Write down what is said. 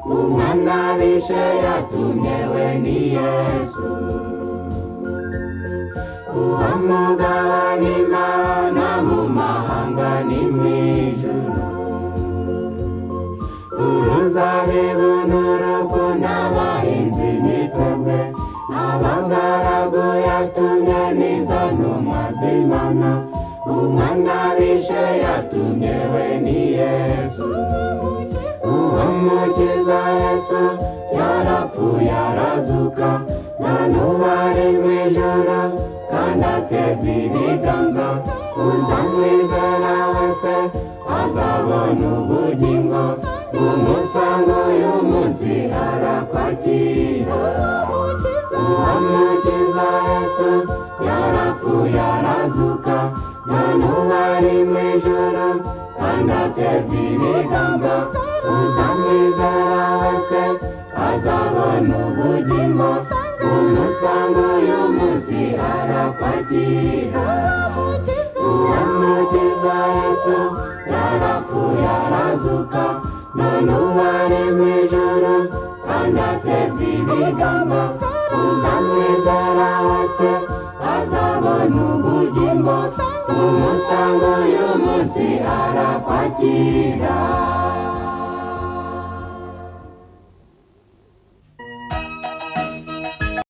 umwana bishe yatumyewe ni Yesu. Uwo mugabane Imana mu mahanga ni mw'ijuru, uruzabibu n'urukundo abahinzi ni twebwe, abagaragu yatumye n'izo ntumwa z'Imana, umwana bishe yatumyewe ni Yesu. Uwo mukiza Yesu yarapfuye arazuka, none ubu ari mw'ijuru kandi ateza ibiganza, uzamwizera wese azabona ubugingo, umusanga uyu munsi arakwakira. Uwo mukiza Yesu yarapfuye arazuka, none ubu ari mw'ijuru kandi ateza ibiganza, uzamwizera wese azabona ubugingo, umusanga uyu munsi arakwakira. Uwo mukiza Yesu yarapfuye arazuka, none ubu ari mw'ijuru kandi ateza ibiganza, uzamwizera wese azabona ubugingo, umusanga uyu munsi arakwakira.